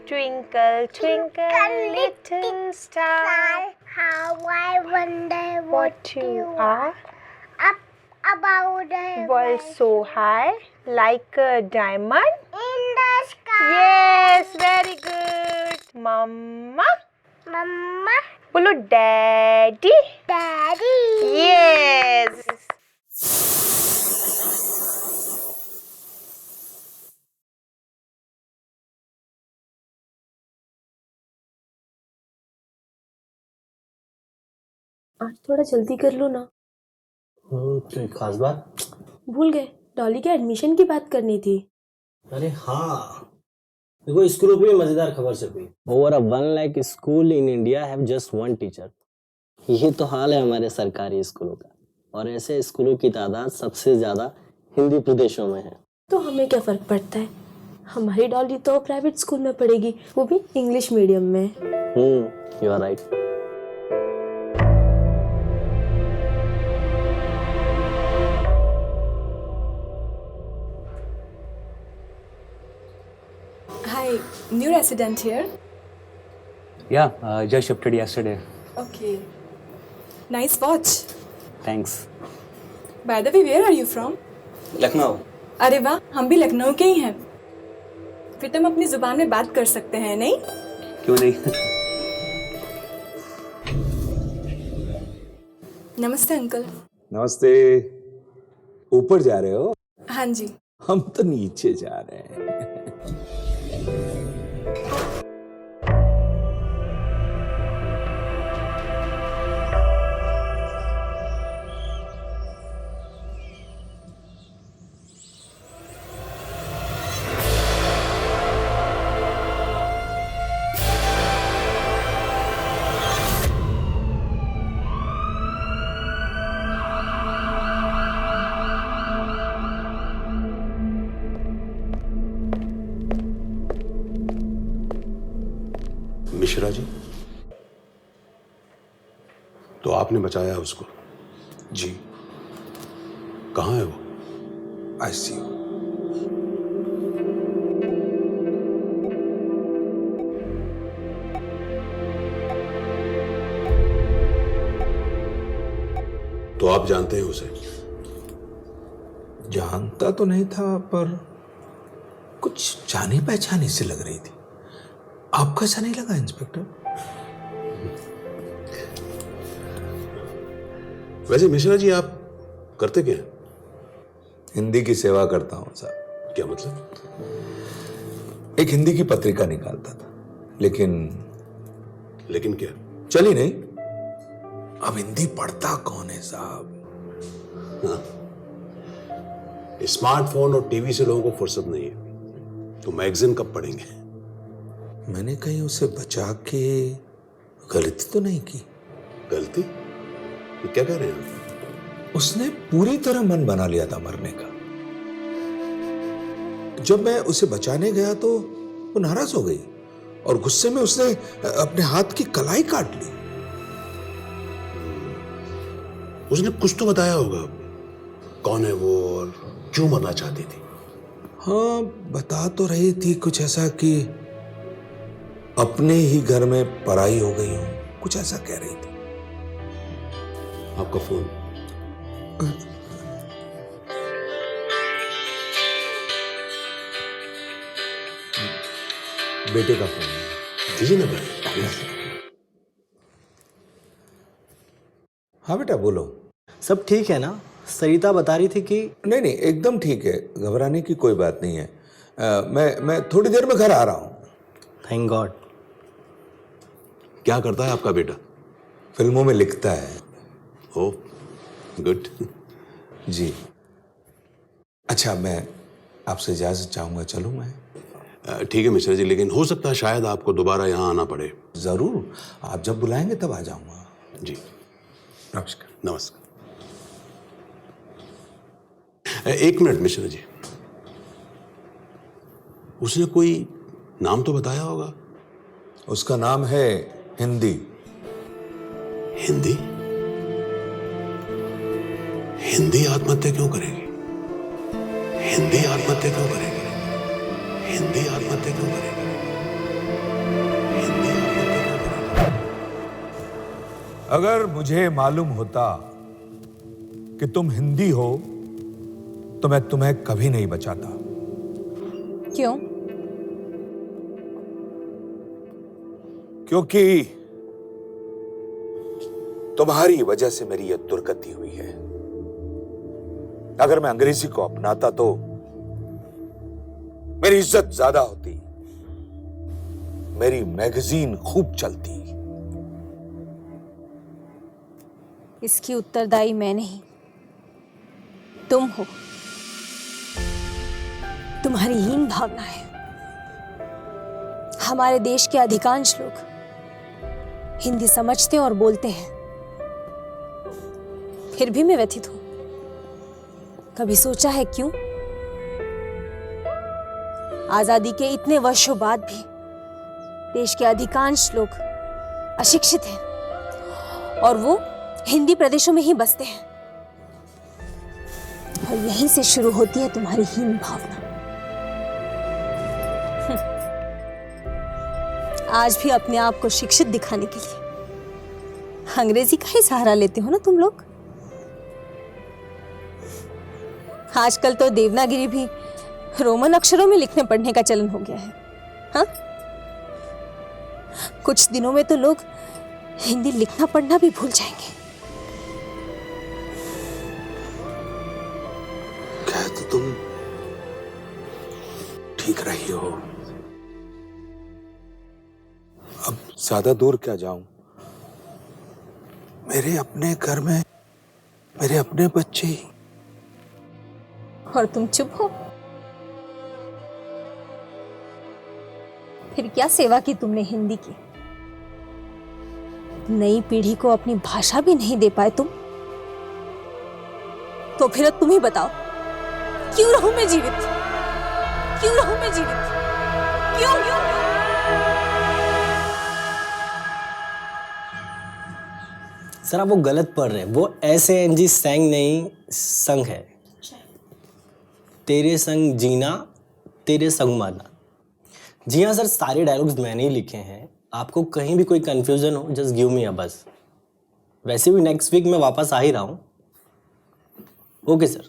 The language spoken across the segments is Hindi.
Twinkle, twinkle, little star, how I wonder what you are. up about the World so high, like a diamond. in the sky. Yes, very good. Mama, Mama, bolo daddy. Daddy. Yes. आज थोड़ा जल्दी कर लो ना। कोई खास बात? भूल गए, डॉली के एडमिशन की बात करनी थी। अरे हाँ, देखो स्कूल में मजेदार खबर छपी। Over 1 lakh school in India have just 1 teacher. ये तो हाल है हमारे सरकारी स्कूलों का, और ऐसे स्कूलों की तादाद सबसे ज्यादा हिंदी प्रदेशों में है। तो हमें क्या फर्क पड़ता है, हमारी डॉली तो प्राइवेट स्कूल में पढ़ेगी, वो भी इंग्लिश मीडियम में। You are right. Hi, new resident here. Yeah, just shifted yesterday. Okay. Nice watch. Thanks. By the way, where are you from? Lucknow. अरे वाह, हम भी लखनऊ के ही हैं। फिर तुम अपनी जुबान में बात कर सकते हैं, नहीं? क्यों नहीं? नमस्ते अंकल। नमस्ते। ऊपर जा रहे हो? हाँ जी। हम तो नीचे जा रहे हैं। मिश्रा जी, तो आपने बचाया उसको? जी। कहाँ है वो? आईसीयू। तो आप जानते हैं उसे? जानता तो नहीं था, पर कुछ जानी पहचानी सी लग रही थी। आपको ऐसा नहीं लगा इंस्पेक्टर? वैसे मिश्रा जी, आप करते क्या हैं? हिंदी की सेवा करता हूं साहब। क्या मतलब? एक हिंदी की पत्रिका निकालता था, लेकिन क्या? चली नहीं। अब हिंदी पढ़ता कौन है साहब? हाँ। स्मार्टफोन और टीवी से लोगों को फुर्सत नहीं है, तो मैगजीन कब पढ़ेंगे? मैंने कहीं उसे बचा के गलती तो नहीं की? गलती? ये क्या कह रहे हैं आप? उसने पूरी तरह मन बना लिया था मरने का। जब मैं उसे बचाने गया तो वो नाराज हो गई और गुस्से में उसने अपने हाथ की कलाई काट ली। उसने कुछ तो बताया होगा, कौन है वो और क्यों मरना चाहती थी? हाँ, बता तो रही थी कुछ ऐसा कि अपने ही घर में पराई हो गई हूं, कुछ ऐसा कह रही थी। आपका फोन? बेटे का फोन दीजिए ना भाई। हाँ बेटा, बोलो। सब ठीक है ना? सरिता बता रही थी कि नहीं नहीं, एकदम ठीक है, घबराने की कोई बात नहीं है। मैं थोड़ी देर में घर आ रहा हूं। Thank God. क्या करता है आपका बेटा? फिल्मों में लिखता है। ओ, गुड। जी। अच्छा, मैं आपसे इजाजत चाहूंगा, चलूं मैं? ठीक है मिश्रा जी, लेकिन हो सकता है शायद आपको दोबारा यहाँ आना पड़े। जरूर, आप जब बुलाएंगे तब आ जाऊंगा। जी, नमस्कार। नमस्कार। एक मिनट मिश्रा जी, उसने कोई नाम तो बताया होगा? उसका नाम है हिंदी। हिंदी? हिंदी आत्महत्या क्यों करेगी? हिंदी आत्महत्या क्यों करेगा? हिंदी आत्महत्या क्यों करेगा? हिंदी आत्महत्या क्यों करेगा? अगर मुझे मालूम होता कि तुम हिंदी हो तो मैं तुम्हें कभी नहीं बचाता। क्यों? क्योंकि तुम्हारी वजह से मेरी यह दुर्गति हुई है। अगर मैं अंग्रेजी को अपनाता तो मेरी इज्जत ज्यादा होती, मेरी मैगजीन खूब चलती। इसकी उत्तरदायी मैं नहीं, तुम हो। तुम्हारी हीन भावना है। हमारे देश के अधिकांश लोग हिंदी समझते और बोलते हैं, फिर भी मैं व्यथित हूं। कभी सोचा है क्यों? आजादी के इतने वर्षों बाद भी देश के अधिकांश लोग अशिक्षित हैं और वो हिंदी प्रदेशों में ही बसते हैं। और यहीं से शुरू होती है तुम्हारी हीन भावना। आज भी अपने आप को शिक्षित दिखाने के लिए अंग्रेजी का ही सहारा लेते हो ना तुम लोग। आजकल तो देवनागरी भी रोमन अक्षरों में लिखने पढ़ने का चलन हो गया है। हाँ, कुछ दिनों में तो लोग हिंदी लिखना पढ़ना भी भूल जाएंगे। क्या तो तुम ठीक रही हो। अब ज्यादा दूर क्या जाऊं? मेरे अपने घर में मेरे अपने बच्चे ही। और तुम चुप हो। फिर क्या सेवा की तुमने हिंदी की? नई पीढ़ी को अपनी भाषा भी नहीं दे पाए तुम। तो फिर तुम ही बताओ, क्यों रहूं मैं जीवित? क्यों रहूं मैं जीवित? क्यों? सर आप वो गलत पढ़ रहे हैं। वो SANG संग नहीं, संग है। तेरे संग जीना, तेरे संग मरना। जी हाँ सर, सारे डायलॉग्स मैंने ही लिखे हैं। आपको कहीं भी कोई कंफ्यूजन हो, जस्ट गिव मी अ बस। वैसे भी नेक्स्ट वीक मैं वापस आ ही रहा हूँ। Okay sir,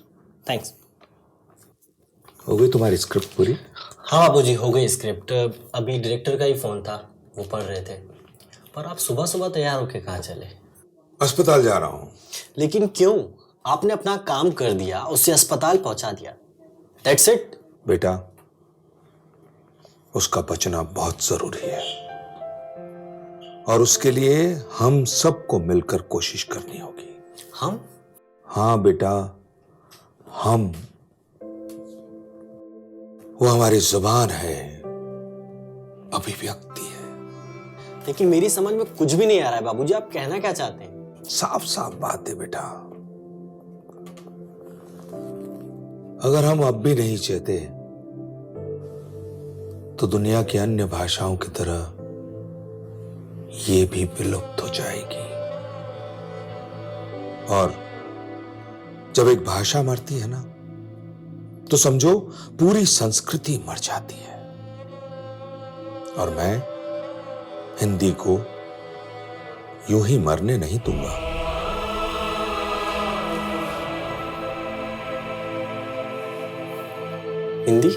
thanks. हो गई तुम्हारी स्क्रिप्ट पूरी? हाँ बाबूजी, हो गई स्क्रिप्ट। अभी डायरेक्टर का ही फ़ोन था, वो पढ़ रहे थे। पर आप सुबह सुबह तैयार होके कहाँ चले? अस्पताल जा रहा हूँ। लेकिन क्यों? आपने अपना काम कर दिया, उसे अस्पताल पहुंचा दिया। That's it. बेटा, उसका बचना बहुत जरूरी है और उसके लिए हम सबको मिलकर कोशिश करनी होगी। हम? हाँ बेटा, हम। वो हमारी जुबान है, अभिव्यक्ति है। लेकिन मेरी समझ में कुछ भी नहीं आ रहा है बाबूजी, आप कहना क्या चाहते हैं? साफ साफ बात है बेटा। अगर हम अब भी नहीं चाहते तो दुनिया की अन्य भाषाओं की तरह ये भी विलुप्त हो जाएगी। और जब एक भाषा मरती है ना, तो समझो पूरी संस्कृति मर जाती है। और मैं हिंदी को यूं ही मरने नहीं दूंगा। हिंदी?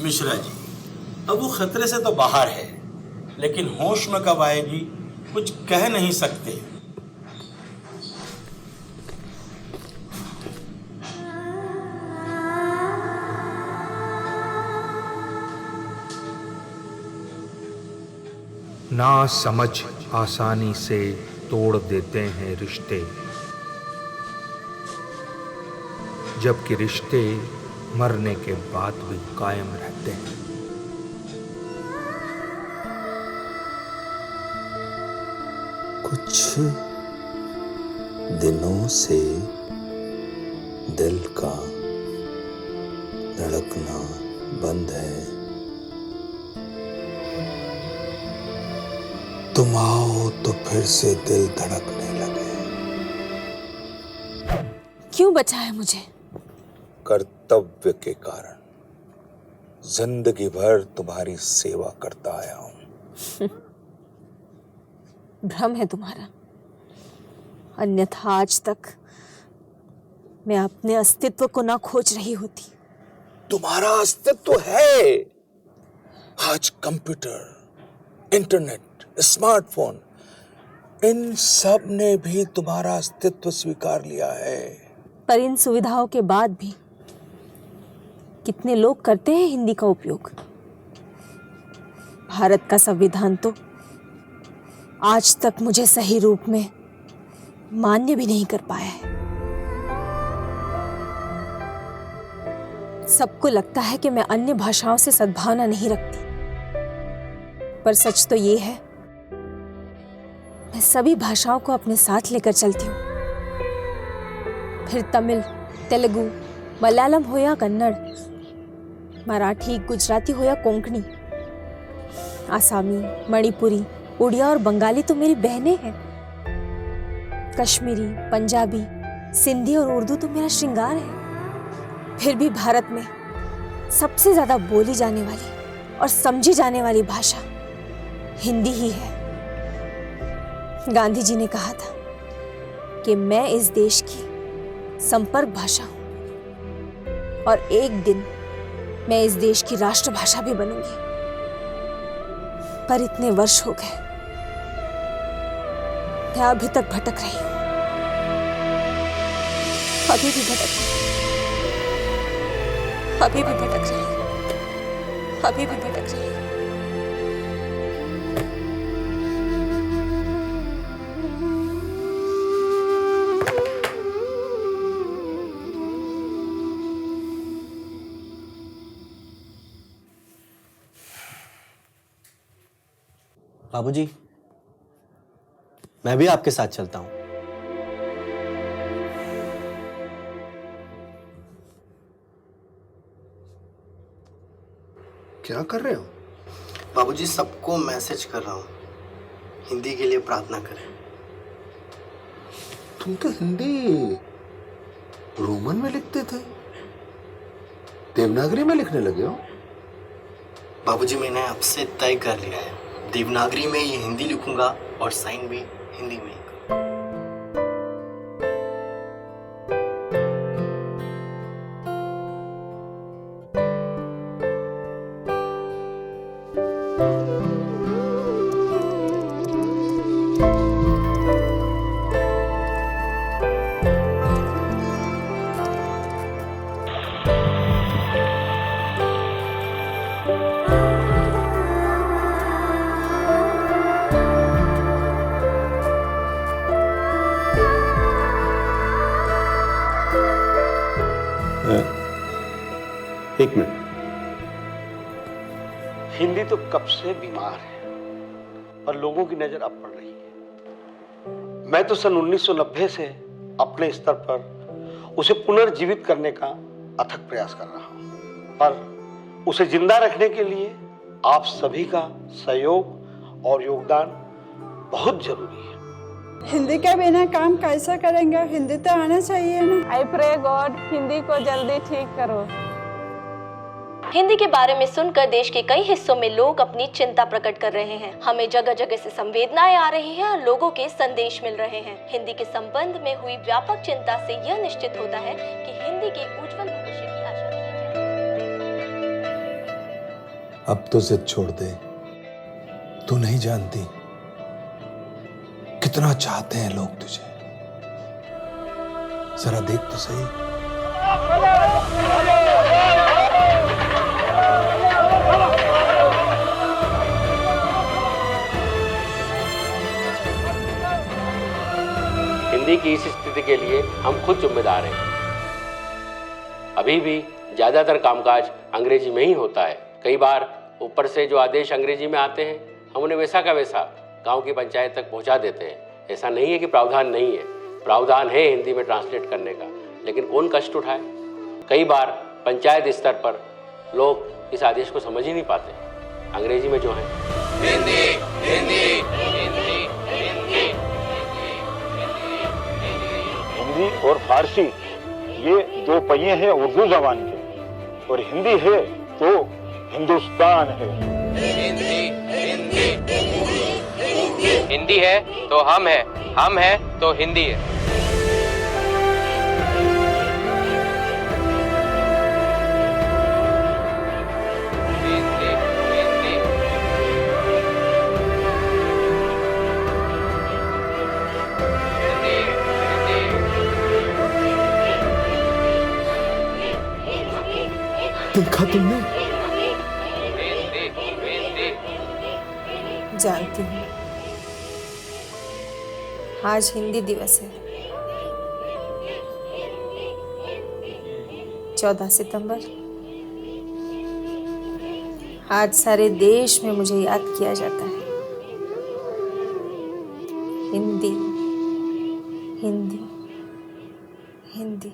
मिश्रा जी, अब वो खतरे से तो बाहर है, लेकिन होश में कब आएगी कुछ कह नहीं सकते। ना समझ आसानी से तोड़ देते हैं रिश्ते, जबकि रिश्ते मरने के बाद भी कायम रहते हैं। कुछ दिनों से दिल का धड़कना बंद है। तुम आओ तो फिर से दिल धड़कने लगे। क्यों बचाया मुझे? कर्तव्य के कारण। जिंदगी भर तुम्हारी सेवा करता आया हूं। भ्रम है तुम्हारा, अन्यथा आज तक मैं अपने अस्तित्व को ना खोज रही होती। तुम्हारा अस्तित्व है। आज कंप्यूटर, इंटरनेट, स्मार्टफोन, इन सब ने भी तुम्हारा अस्तित्व स्वीकार लिया है। पर इन सुविधाओं के बाद भी कितने लोग करते हैं हिंदी का उपयोग? भारत का संविधान तो आज तक मुझे सही रूप में मान्य भी नहीं कर पाया है। सबको लगता है कि मैं अन्य भाषाओं से सद्भावना नहीं रखती, पर सच तो ये है, मैं सभी भाषाओं को अपने साथ लेकर चलती हूँ। फिर तमिल, तेलुगु, मलयालम हो या कन्नड़, मराठी, गुजराती हो या कोंकणी, आसामी, मणिपुरी, उड़िया और बंगाली तो मेरी बहनें हैं। कश्मीरी, पंजाबी, सिंधी और उर्दू तो मेरा श्रृंगार है। फिर भी भारत में सबसे ज्यादा बोली जाने वाली और समझी जाने वाली भाषा हिंदी ही है। गांधी जी ने कहा था कि मैं इस देश की संपर्क भाषा हूं और एक दिन मैं इस देश की राष्ट्रभाषा भी बनूंगी। पर इतने वर्ष हो गए, मैं अभी तक भटक रही हूं, अभी भी भटक रही हूं, अभी भी भटक रही हूं, अभी भी भटक रही हूं। बाबूजी, मैं भी आपके साथ चलता हूं। क्या कर रहे हो? बाबूजी, सबको मैसेज कर रहा हूं, हिंदी के लिए प्रार्थना करें। तुम तो हिंदी रोमन में लिखते थे, देवनागरी में लिखने लगे हो? बाबूजी, मैंने अब से तय कर लिया है, देवनागरी में ही हिंदी लिखूंगा और साइन भी हिंदी में ही। एक मिनट। हिंदी तो कब से बीमार है और लोगों की नजर अब पड़ रही है। मैं तो सन 1990 से अपने स्तर पर उसे पुनर्जीवित करने का अथक प्रयास कर रहा हूं, पर उसे जिंदा रखने के लिए आप सभी का सहयोग और योगदान बहुत जरूरी है। हिंदी के बिना काम कैसे करेंगे? हिंदी तो आना चाहिए ना। आई प्रे गॉड हिंदी को जल्दी ठीक करो। हिंदी के बारे में सुनकर देश के कई हिस्सों में लोग अपनी चिंता प्रकट कर रहे हैं। हमें जगह जगह से संवेदनाएं आ रही हैं और लोगों के संदेश मिल रहे हैं। हिंदी के संबंध में हुई व्यापक चिंता से यह निश्चित होता है कि हिंदी के उज्जवल भविष्य की आशा की जाए। अब तो जिद छोड़ दे। तू नहीं जानती कितना चाहते हैं लोग तुझे। जरा देख तो सही। हिंदी की इस स्थिति के लिए हम खुद जिम्मेदार हैं। अभी भी ज्यादातर कामकाज अंग्रेजी में ही होता है। कई बार ऊपर से जो आदेश अंग्रेजी में आते हैं, हम उन्हें वैसा का वैसा गांव की पंचायत तक पहुंचा देते हैं। ऐसा नहीं है कि प्रावधान नहीं है, प्रावधान है हिंदी में ट्रांसलेट करने का, लेकिन कौन कष्ट उठाए। कई बार पंचायत स्तर पर लोग इस आदेश को समझ ही नहीं पाते। अंग्रेजी में जो है हिंदी हिंदी हिंदी और फारसी ये दो पहिए हैं उर्दू जबान के, और हिंदी है तो हिंदुस्तान है। हिंदी है तो हम है तो हिंदी है। देखा तुमने? जानती हूँ आज हिंदी दिवस है, 14 सितंबर। आज सारे देश में मुझे याद किया जाता है। हिंदी हिंदी हिंदी।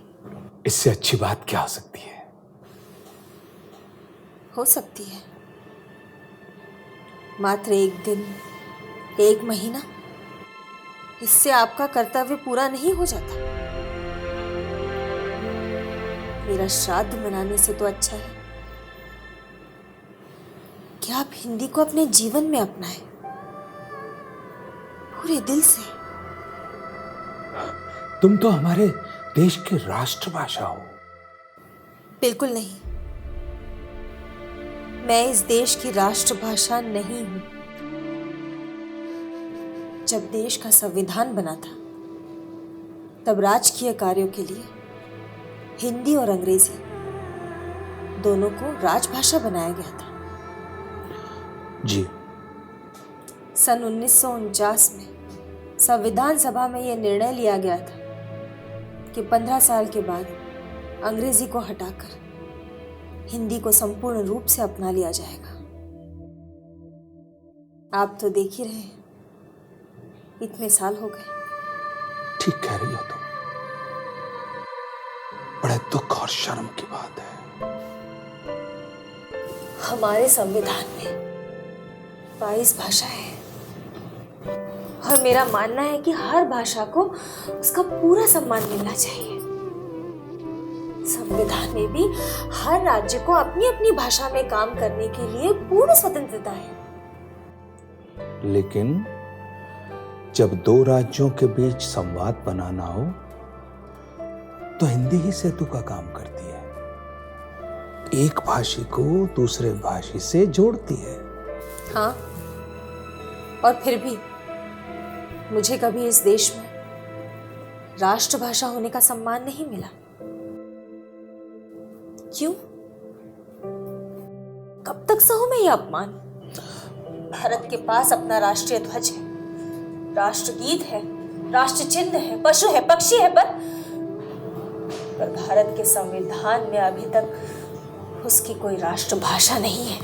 इससे अच्छी बात क्या हो सकती है? हो सकती है मात्र एक दिन, एक महीना, इससे आपका कर्तव्य पूरा नहीं हो जाता। मेरा श्राद्ध मनाने से तो अच्छा है कि आप हिंदी को अपने जीवन में अपनाएं, पूरे दिल से। तुम तो हमारे देश की राष्ट्रभाषा हो। बिल्कुल नहीं, मैं इस देश की राष्ट्रभाषा नहीं हूं। जब देश का संविधान बना था तब राजकीय कार्यों के लिए हिंदी और अंग्रेजी दोनों को राजभाषा बनाया गया था। जी। सन 1949 में संविधान सभा में यह निर्णय लिया गया था कि 15 साल के बाद अंग्रेजी को हटाकर हिंदी को संपूर्ण रूप से अपना लिया जाएगा। आप तो देख ही रहे हैं, इतने साल हो गए। ठीक कह रही हो तुम। बड़े दुख और शर्म की बात है। हमारे संविधान में 22 भाषाएं हैं और मेरा मानना है कि हर भाषा को उसका पूरा सम्मान मिलना चाहिए। संविधान में भी हर राज्य को अपनी अपनी भाषा में काम करने के लिए पूर्ण स्वतंत्रता है। लेकिन जब दो राज्यों के बीच संवाद बनाना हो तो हिंदी ही सेतु का काम करती है। एक भाषी को दूसरे भाषी से जोड़ती है। हाँ, और फिर भी मुझे कभी इस देश में राष्ट्रभाषा होने का सम्मान नहीं मिला। क्यों? कब तक सहूं मैं यह अपमान? भारत के पास अपना राष्ट्रीय ध्वज है, राष्ट्रगीत है, राष्ट्र चिन्ह है, पशु है, पक्षी है, पर भारत के संविधान में अभी तक उसकी कोई राष्ट्रभाषा नहीं है।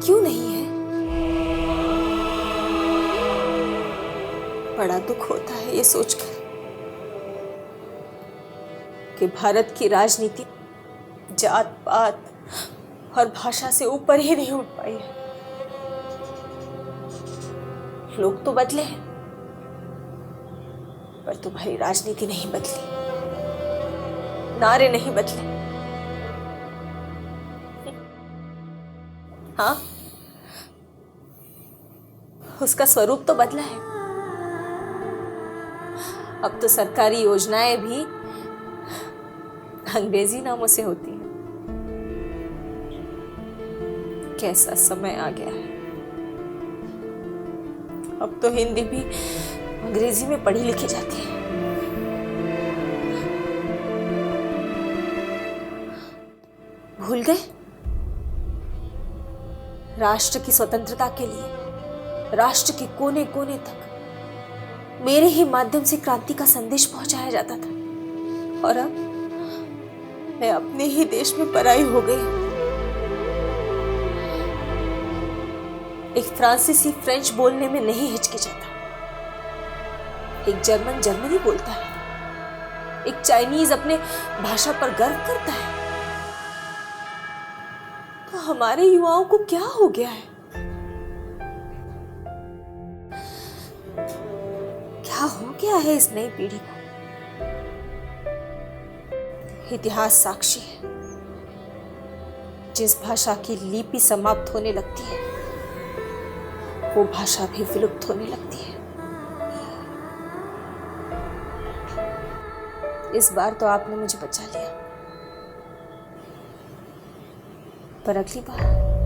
क्यों नहीं है? बड़ा दुख होता है ये सोचकर कि भारत की राजनीति जात पात और भाषा से ऊपर ही नहीं उठ पाई है। लोग तो बदले हैं पर तुम्हारी राजनीति नहीं बदली, नारे नहीं बदले। हाँ, उसका स्वरूप तो बदला है। अब तो सरकारी योजनाएं भी अंग्रेजी नामों से होती है। कैसा समय आ गया है, अब तो हिंदी भी अंग्रेजी में पढ़ी लिखी जाती है। भूल गए? राष्ट्र की स्वतंत्रता के लिए राष्ट्र के कोने कोने तक मेरे ही माध्यम से क्रांति का संदेश पहुंचाया जाता था, और अब मैं अपने ही देश में पराई हो गई। एक फ्रांसीसी फ्रेंच बोलने में नहीं हिचकिचाता, एक जर्मन जर्मनी बोलता है, एक चाइनीज अपने भाषा पर गर्व करता है। तो हमारे युवाओं को क्या हो गया है? क्या हो गया है इस नई पीढ़ी को। इतिहास साक्षी है, जिस भाषा की लिपि समाप्त होने लगती है वो भाषा भी विलुप्त होने लगती है। इस बार तो आपने मुझे बचा लिया, पर अगली बार